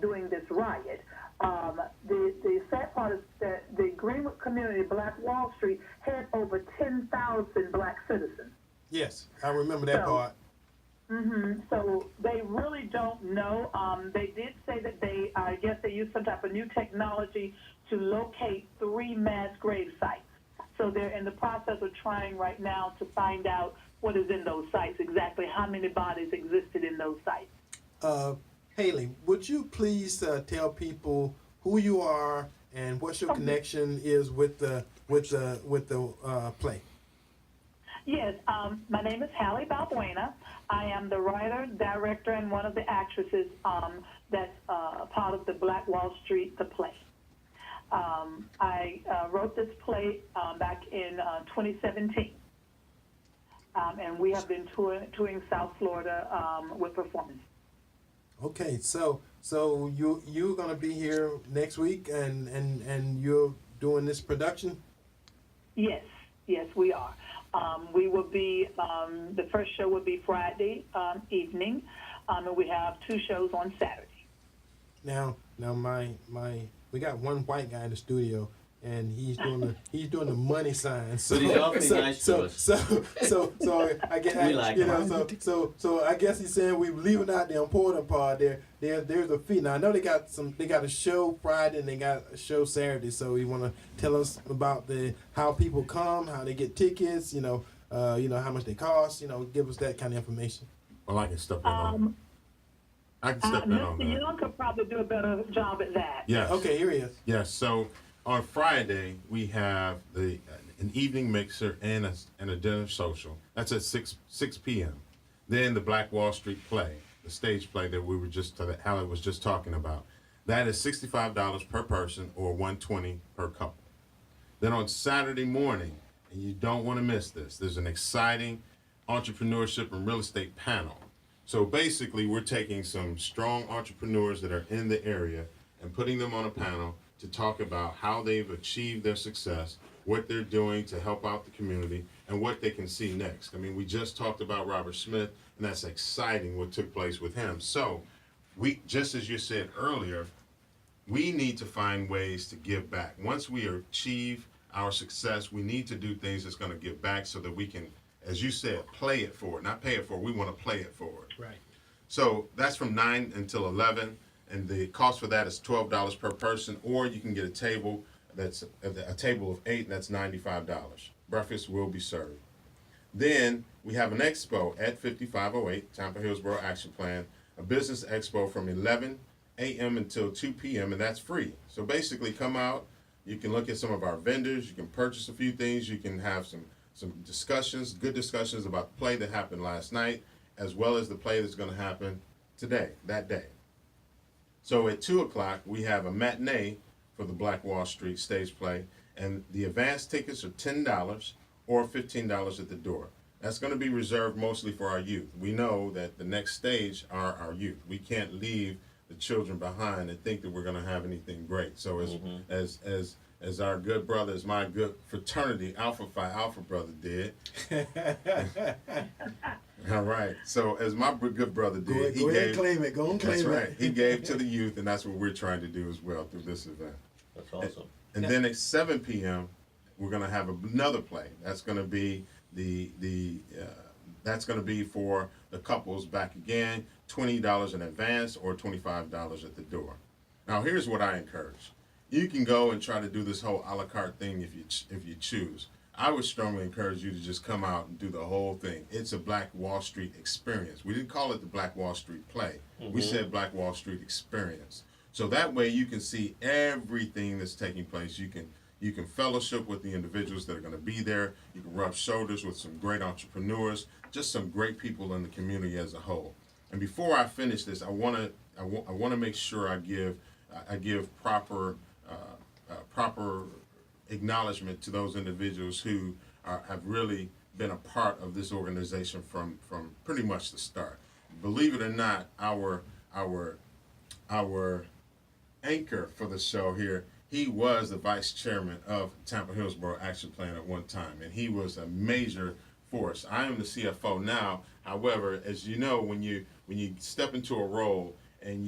during this riot. The sad part is that the Greenwood community, BlackWallStreet, had over 10,000 black citizens. Yes, I remember that part. So they really don't know. They did say that I guess they used some type of new technology to locate 3 mass grave sites. So they're in the process of trying right now to find out what is in those sites, exactly how many bodies existed in those sites. Haley, would you please tell people who you are and what your connection is with the play? Yes, my name is Hallie Balbuena. I am the writer, director, and one of the actresses that's part of the BlackWallStreet, the play. I wrote this play back in 2017, and we have been touring South Florida with performance. Okay, so you're gonna be here next week, and you're doing this production? Yes, we are. We will be, the first show will be Friday evening, and we have 2 shows on Saturday. Now we got one white guy in the studio, and he's doing the money sign. So, But he's awfully nice to us. So I guess We like him. So I guess he's saying we're leaving out the important part. There's a fee. Now I know they got a show Friday and they got a show Saturday. So you want to tell us about how people come, how they get tickets, how much they cost, give us that kind of information. Well, I can step in on I can step in on Mr. that. Young could probably do a better job at that. Yes. Okay, here he is. Yes, so On Friday, we have an evening mixer and a dinner social. That's at 6 p.m. Then the Black Wall Street play, the stage play that we were Hallie was just talking about. That is $65 per person or $120 per couple. Then on Saturday morning, and you don't want to miss this, there's an exciting entrepreneurship and real estate panel. So basically, we're taking some strong entrepreneurs that are in the area and putting them on a panel to talk about how they've achieved their success, what they're doing to help out the community, and what they can see next. I mean, we just talked about Robert Smith, and that's exciting what took place with him. So we, just as you said earlier, we need to find ways to give back. Once we achieve our success, we need to do things that's going to give back so that we can, as you said, play it forward, not pay it forward. We want to play it forward. Right. So that's from 9 until 11, and the cost for that is $12 per person, or you can get a table that's a table of 8, and that's $95. Breakfast will be served. Then we have an expo at 5508 Tampa Hillsborough Action Plan, a business expo from 11 a.m. until 2 p.m., and that's free. So basically, come out. You can look at some of our vendors. You can purchase a few things. You can have some discussions, good discussions about the play that happened last night, as well as the play that's going to happen today, that day. So at 2 o'clock, we have a matinee for the Black Wall Street stage play, and the advance tickets are $10 or $15 at the door. That's going to be reserved mostly for our youth. We know that the next stage are our youth. We can't leave the children behind and think that we're going to have anything great. So as our good brother, as my good fraternity Alpha Phi Alpha brother did. All right. So as my good brother did, go ahead and claim it. Go and claim it. That's right. He gave to the youth, and that's what we're trying to do as well through this event. That's awesome. And then at 7 p.m., we're going to have another play. That's going to be that's going to be for the couples back again, $20 in advance or $25 at the door. Now, here's what I encourage. You can go and try to do this whole a la carte thing if you choose. I would strongly encourage you to just come out and do the whole thing. It's a Black Wall Street experience. We didn't call it the Black Wall Street play. We said Black Wall Street experience. So that way you can see everything that's taking place. You can fellowship with the individuals that are going to be there. You can rub shoulders with some great entrepreneurs, just some great people in the community as a whole. And before I finish this, I want to make sure I give proper acknowledgement to those individuals who have really been a part of this organization from pretty much the start. Believe it or not, our anchor for the show here, he was the vice chairman of Tampa Hillsborough Action Plan at one time, and he was a major force. I am the CFO now. However, as you know, when you step into a role, and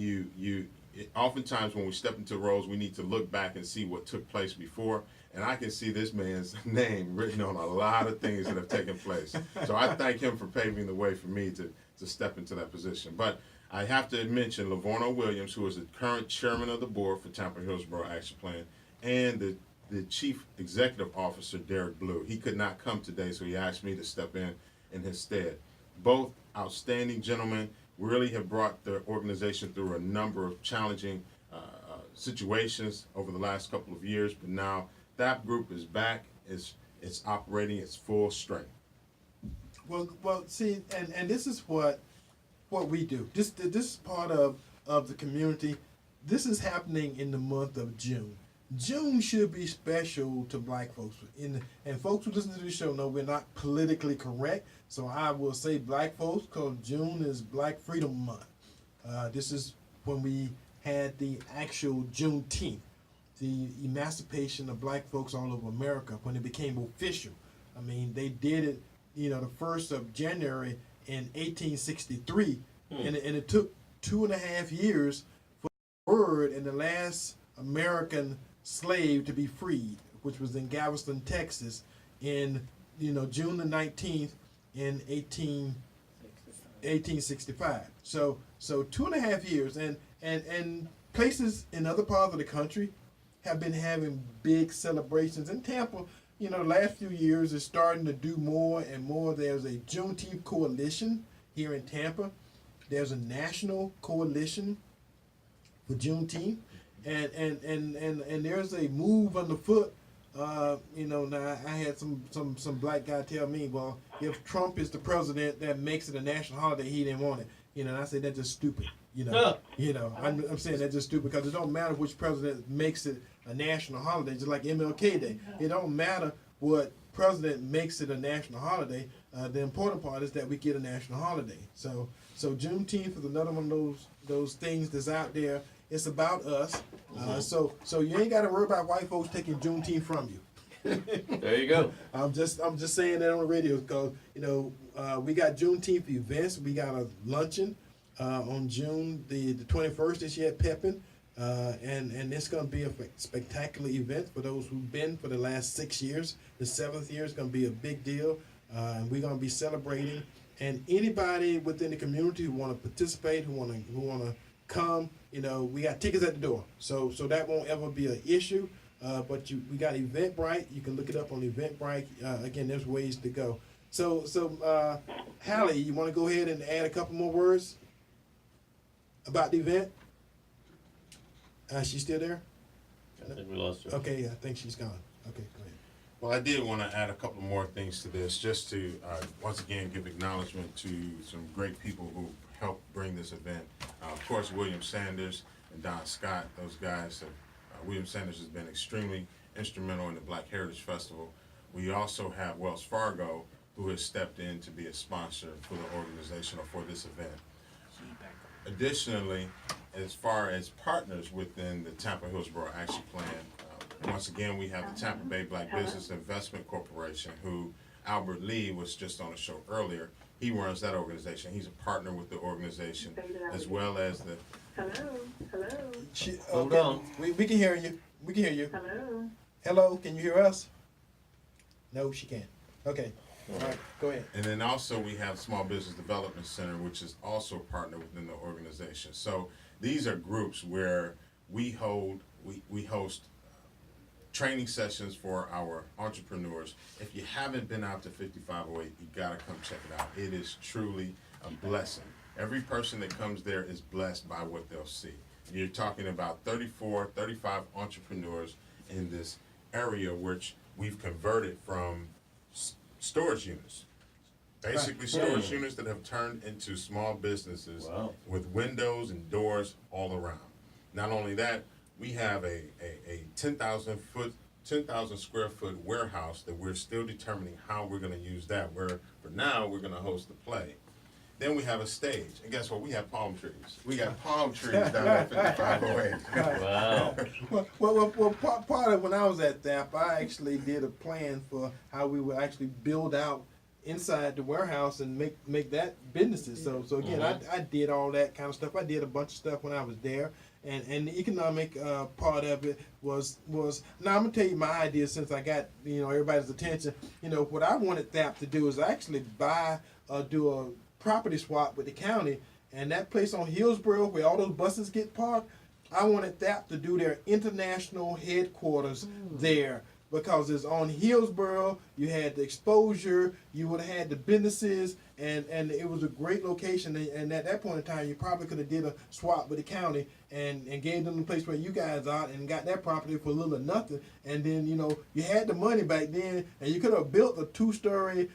oftentimes when we step into roles, we need to look back and see what took place before. And I can see this man's name written on a lot of things that have taken place. So I thank him for paving the way for me to step into that position. But I have to mention Lavorno Williams, who is the current chairman of the board for Tampa Hillsborough Action Plan, and the chief executive officer, Derek Blue. He could not come today, so he asked me to step in his stead. Both outstanding gentlemen really have brought the organization through a number of challenging situations over the last couple of years, but now that group is back. It's operating its full strength. Well, see, and this is what we do. This is part of the community. This is happening in the month of June. June should be special to Black folks. And folks who listen to this show know we're not politically correct, so I will say Black folks because June is Black Freedom Month. This is when we had the actual Juneteenth, the emancipation of Black folks all over America, when it became official. I mean, they did it, the 1st of January in 1863, and it took 2.5 years for the word and the last American slave to be freed, which was in Galveston, Texas, in June the 19th in 1865. So 2.5 years, and places in other parts of the country have been having big celebrations. In Tampa, the last few years is starting to do more and more. There's a Juneteenth coalition here in Tampa. There's a national coalition for Juneteenth. and there's a move underfoot. Now I had some black guy tell me, well, if Trump is the president that makes it a national holiday, he didn't want it. And I say that's just stupid. I'm saying that's just stupid because it don't matter which president makes it a national holiday, just like MLK Day. It don't matter what president makes it a national holiday. The important part is that we get a national holiday. So Juneteenth is another one of those things that's out there. It's about us. So you ain't got to worry about white folks taking Juneteenth from you. There you go. I'm just saying that on the radio because we got Juneteenth events. We got a luncheon on June the 21st this year at Pepin, and it's going to be a spectacular event for those who've been for the last 6 years. The 7th year is going to be a big deal, and we're going to be celebrating. And anybody within the community who want to participate, who want to come, we got tickets at the door, so that won't ever be an issue. But we got Eventbrite. You can look it up on Eventbrite. Again, there's ways to go. So Hallie, you want to go ahead and add a couple more words about the event? She's still there? I think we lost her. Okay, I think she's gone. Okay, go ahead. Well, I did want to add a couple more things to this, just to once again give acknowledgement to some great people who helped bring this event. Of course, William Sanders and Don Scott, those guys have. William Sanders has been extremely instrumental in the Black Heritage Festival. We also have Wells Fargo, who has stepped in to be a sponsor for the organization or for this event. Additionally, as far as partners within the Tampa Hillsborough Action Plan, once again, we have the Tampa Bay Black Business Investment Corporation, who Albert Lee was just on the show earlier. He runs that organization. He's a partner with the organization, as well as the... Hello. Hold on. We can hear you. We can hear you. Hello. Hello, can you hear us? No, she can't. Okay. All right, go ahead. And then also we have Small Business Development Center, which is also a partner within the organization. So these are groups where we host training sessions for our entrepreneurs. If you haven't been out to 5508, you gotta come check it out. It is truly a blessing. Every person that comes there is blessed by what they'll see. You're talking about 34, 35 entrepreneurs in this area, which we've converted from storage units. Basically storage units that have turned into small businesses with windows and doors all around. Not only that, we have a 10,000 square foot warehouse that we're still determining how we're gonna use that. For now, we're gonna host the play. Then we have a stage, and guess what? We have palm trees. We got palm trees down at 5508. Wow. Well, part of when I was at THAP, I actually did a plan for how we would actually build out inside the warehouse and make that businesses. So again, I did all that kind of stuff. I did a bunch of stuff when I was there, and the economic part of it was. Now I'm gonna tell you my idea since I got everybody's attention. What I wanted THAP to do is actually do a property swap with the county, and that place on Hillsborough where all those buses get parked, I wanted that to do their international headquarters there, because it's on Hillsborough. You had the exposure, you would have had the businesses, and it was a great location. And at that point in time, you probably could have did a swap with the county and gave them the place where you guys are and got that property for a little or nothing. And then you had the money back then, and you could have built a 2-story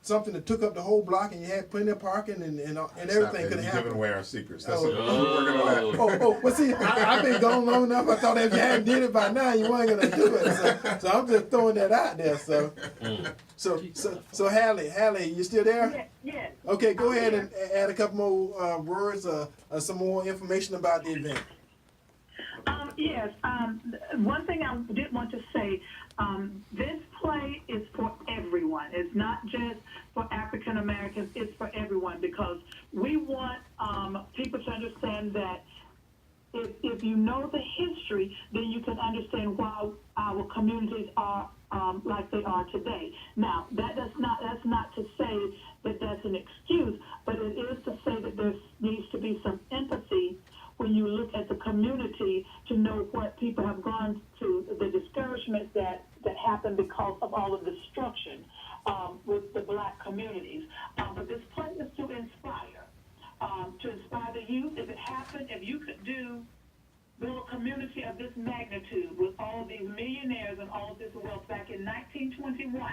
something that took up the whole block, and you had plenty of parking and everything could happen. Giving away our secrets. That's what we're working on that. Well, see, I've been gone long enough. I thought if you hadn't did it by now, you weren't gonna do it. So I'm just throwing that out there. So Hallie, you still there? Yes. Okay, go ahead and add a couple more words, some more information about the event. Yes. One thing I did want to say, this play is for everyone. It's not just for African Americans. It's for everyone, because we want people to understand that if you know the history, then you can understand why our communities are like they are today. Now, that's not to say that that's an excuse, but it is to say that there needs to be some empathy when you look at the community to know what people have gone through, the discouragement that happened because of all of the destruction with the black communities. But this play is to inspire the youth. If it happened, if you could do build a community of this magnitude with all these millionaires and all of this wealth back in 1921,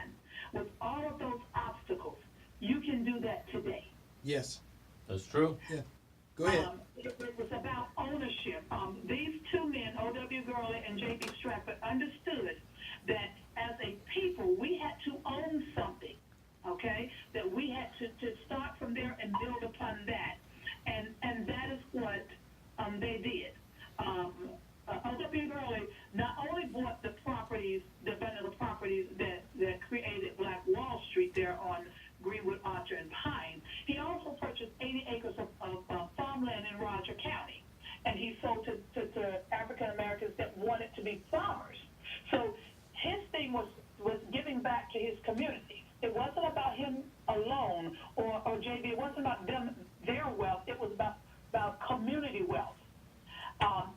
with all of those obstacles, you can do that today. Yes. That's true. Yeah. Go ahead. It was about ownership. These two men, O.W. Gurley and J.B. Stratford, understood that as a people, we had to own something, okay? That we had to start from there and build upon that. And that is what they did. O.W. Gurley not only bought the properties, the vanilla properties that created BlackWallStreet there on Greenwood, Archer, and Pine, he also purchased 80 acres of farmland in Roger County, and he sold to African Americans that wanted to be farmers. So his thing was giving back to his community. It wasn't about him alone or JB. It wasn't about them, their wealth. It was about community wealth.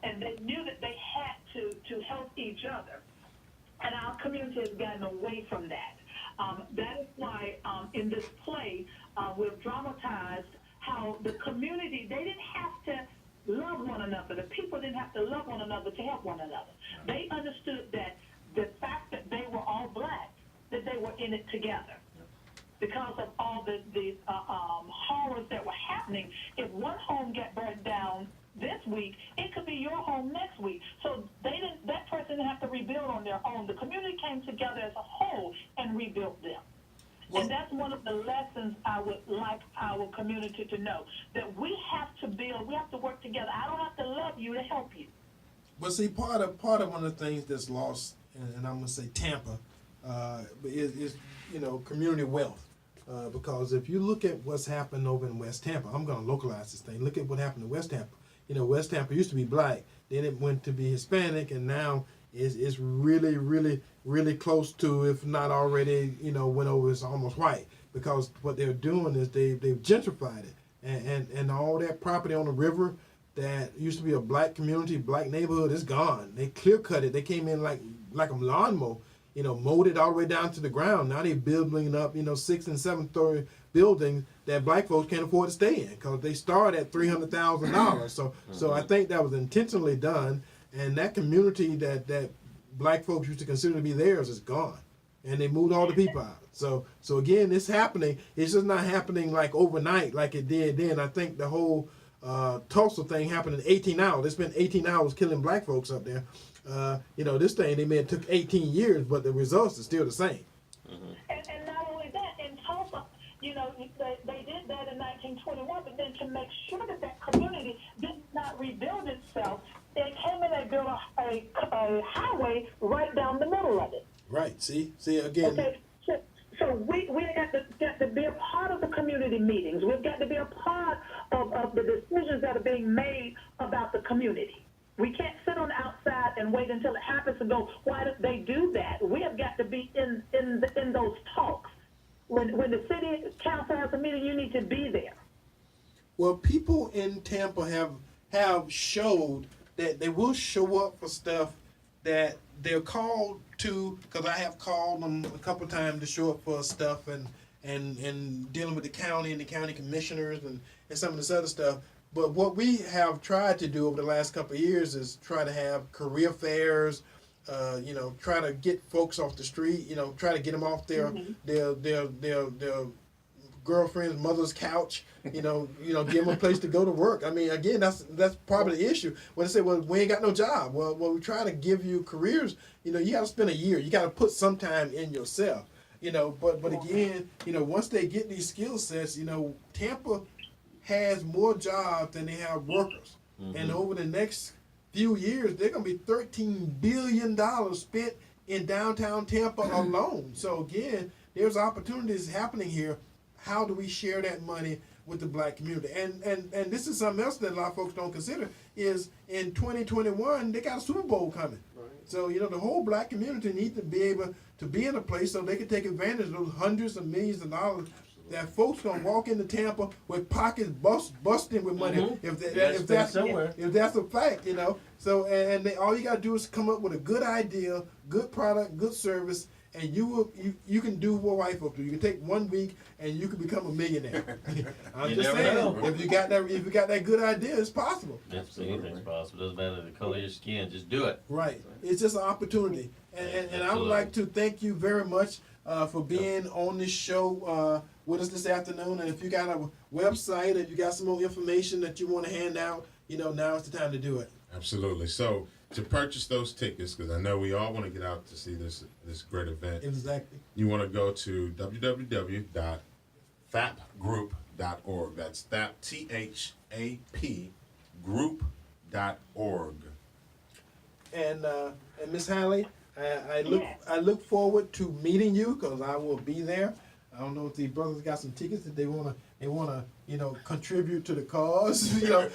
And they knew that they had to help each other. And our community has gotten away from that. That is why in this play, we've dramatized how the community, they didn't have to love one another. The people didn't have to love one another to help one another. They understood that the fact that they were all black, that they were in it together. Because of all the horrors that were happening, if one home got burned down this week, it could be your home next week. So that person didn't have to rebuild on their own. The community came together as a whole and rebuilt them. And that's one of the lessons I would like our community to know, that we have to build, we have to work together. I don't have to love you to help you. But see, part of one of the things that's lost, and I'm gonna say Tampa, is community wealth. Because if you look at what's happened over in West Tampa, I'm gonna localize this thing. Look at what happened in West Tampa. West Tampa used to be black, then it went to be Hispanic, and now it's really, really, really close to, if not already, went over, it's almost white. Because what they're doing is they've gentrified it, and all that property on the river that used to be a black community, black neighborhood, is gone. They clear cut it. They came in like a lawnmower, mowed it all the way down to the ground. Now they're building up, 6 and 7 story buildings that black folks can't afford to stay in because they start at $300,000. So I think that was intentionally done, and that community that black folks used to consider to be theirs is gone, and they moved all the people out. So again, it's happening. It's just not happening like overnight like it did then. I think the whole Tulsa thing happened in 18 hours. They spent 18 hours killing black folks up there. This thing, they may have took 18 years, but the results are still the same. And not only that, in Tulsa, they did that in 1921, but then to make sure that community did not rebuild itself, they came and they built a highway right down the middle of it. Right. See again. Okay. So we got to be a part of the community meetings. We've got to be a part of the decisions that are being made about the community. We can't sit on the outside and wait until it happens and go, why did they do that? We have got to be in those talks. When the city council has a meeting, you need to be there. Well, people in Tampa have showed that they will show up for stuff that they're called to, because I have called them a couple times to show up for stuff and dealing with the county and the county commissioners and some of this other stuff. But what we have tried to do over the last couple of years is try to have career fairs, try to get folks off the street, try to get them off their girlfriend's mother's couch, give them a place to go to work. I mean, again, that's probably the issue. When they say, well, we ain't got no job. Well, we try to give you careers. You got to spend a year. You got to put some time in yourself. But again, once they get these skill sets, Tampa has more jobs than they have workers. Mm-hmm. And over the next few years, they're going to be $13 billion spent in downtown Tampa alone. So again, there's opportunities happening here. How do we share that money with the black community? And this is something else that a lot of folks don't consider, is in 2021, they got a Super Bowl coming. Right. So, the whole black community needs to be able to be in a place so they can take advantage of those hundreds of millions of dollars that folks gonna walk into Tampa with pockets busting with money. Mm-hmm. If that's a fact, So all you gotta do is come up with a good idea, good product, good service, and you can do what white folks do. You can take 1 week and you can become a millionaire. I'm You just never saying, know. if you got that good idea, it's possible. Anything's possible. Doesn't matter the color of your skin. Just do it. Right. It's just an opportunity. And I would like to thank you very much for being on this show with us this afternoon. And if you got a website, if you got some more information that you want to hand out, now is the time to do it. Absolutely. So to purchase those tickets, because I know we all want to get out to see this great event, Exactly. you want to go to www.thapgroup.org. That's THAP, THAP, group.org. And Miss Haley, I look forward to meeting you because I will be there. I don't know if these brothers got some tickets that they wanna contribute to the cause. I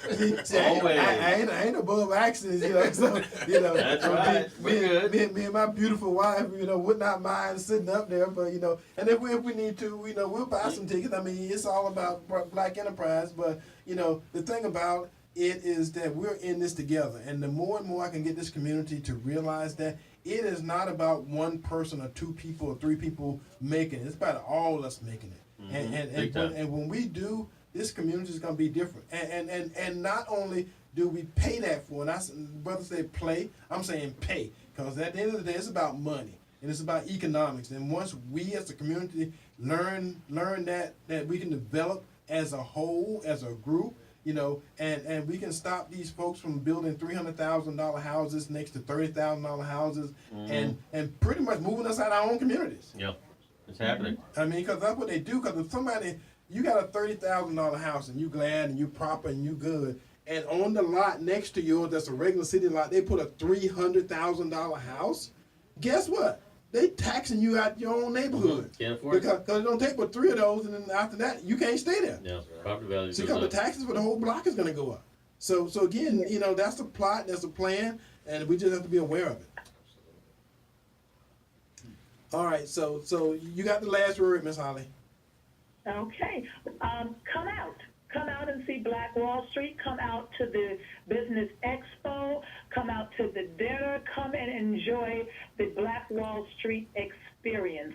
ain't above accidents. So That's right. We're good. Me and my beautiful wife, would not mind sitting up there, but and if we need to, we'll buy some tickets. I mean, it's all about Black enterprise, but the thing about it is that we're in this together, and the more and more I can get this community to realize that it is not about one person or two people or three people making it. It's about all of us making it. And when we do, this community is going to be different. And not only do we pay that for, and brothers say play, I'm saying pay, because at the end of the day, it's about money and it's about economics. And once we as a community learn that we can develop as a whole, as a group, and we can stop these folks from building $300,000 houses next to $30,000 houses, and pretty much moving us out of our own communities. Yep, it's happening. I mean, because that's what they do. Because if you got a $30,000 house and you glad and you proper and you good, and on the lot next to yours, that's a regular city lot, they put a $300,000 house. Guess what? They taxing you out your own neighborhood. Can't afford it. Because it don't take but 3 of those, and then after that, you can't stay there. Yeah, property value See, goes because the up. taxes for the whole block is going to go up. So again, that's the plot, that's the plan, and we just have to be aware of it. All right, so you got the last word, Miss Holly. Okay. Come out and see Black Wall Street. Come out to the Business Expo. Come out to the dinner. Come and enjoy the Black Wall Street experience.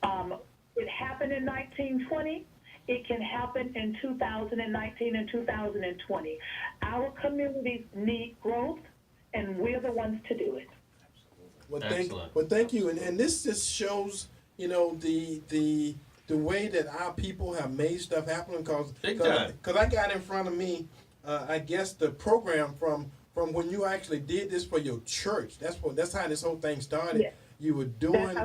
It happened in 1920. It can happen in 2019 and 2020. Our communities need growth, and we're the ones to do it. Well, thank you. And this just shows, the way that our people have made stuff happen. Because I got in front of me, I guess, the program from when you actually did this for your church. That's how this whole thing started. Yes. You were doing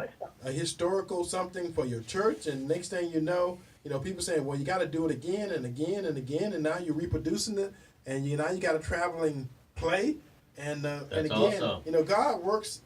a historical something for your church, and next thing you know, people saying, well, you got to do it again and again and again, and now you're reproducing it, and now you got a traveling play, and again, awesome. God works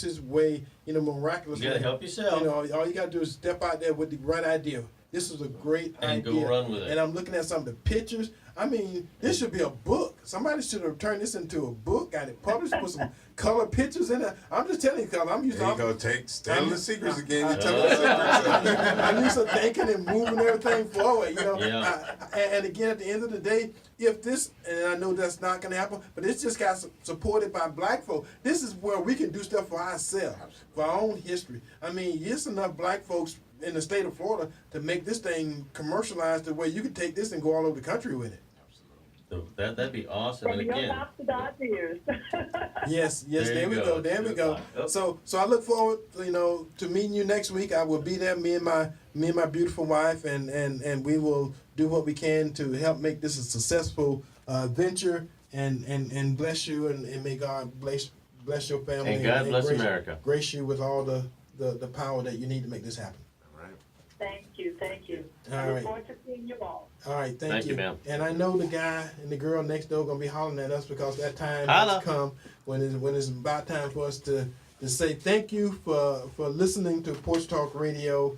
His way, miraculously. You gotta help yourself. All you gotta do is step out there with the right idea. This is a great idea. And go run with it. And I'm looking at some of the pictures. I mean, this should be a book. Somebody should have turned this into a book, got it published, put some color pictures in it. I'm just telling you, because I'm used to... There you go, telling the secrets again. I'm used to thinking and moving everything forward, Yeah. And again, at the end of the day, if this, and I know that's not going to happen, but it's just got supported by Black folk. This is where we can do stuff for ourselves, for our own history. I mean, it's enough Black folks in the state of Florida to make this thing commercialized the way you can take this and go all over the country with it. So that'd be awesome. From And your again, mouth to God's ears. Yes, there we go. Yep. So I look forward, to meeting you next week. I will be there, me and my beautiful wife, and we will do what we can to help make this a successful venture, and bless you, and may God bless your family. And God bless grace, America. Grace you with all the power that you need to make this happen. Thank you. All I look right. forward to seeing you all. All right, thank Thank you. you, ma'am. And I know the guy and the girl next door gonna be hollering at us because that time Holla. has come when it's about time for us to say thank you for listening to Porch Talk Radio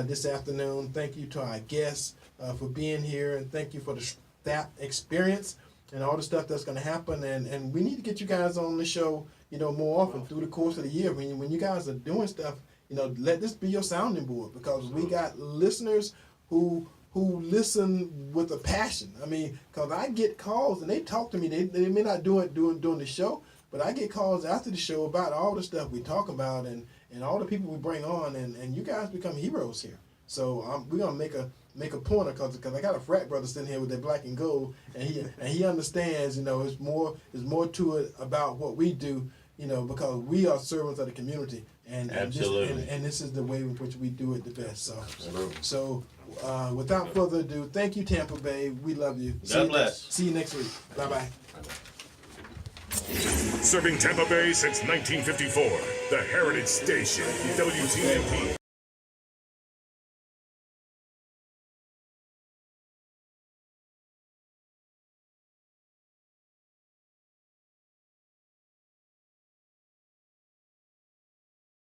this afternoon. Thank you to our guests for being here, and thank you for the THAP experience and all the stuff that's gonna happen. And we need to get you guys on the show, more often through the course of the year. When you guys are doing stuff, let this be your sounding board, because we got listeners who listen with a passion. I mean, because I get calls and they talk to me. They may not do it during the show, but I get calls after the show about all the stuff we talk about, and and all the people we bring on, and you guys become heroes here. So we're gonna make a pointer because I got a frat brother sitting here with that black and gold, and he understands. It's more to it about what we do. Because we are servants of the community, and Absolutely. This is the way in which we do it the best. So, Absolutely. so without further ado, thank you, Tampa Bay. We love you. God bless. See you next week. Bye bye. Serving Tampa Bay since 1954, the Heritage Station, WTMP.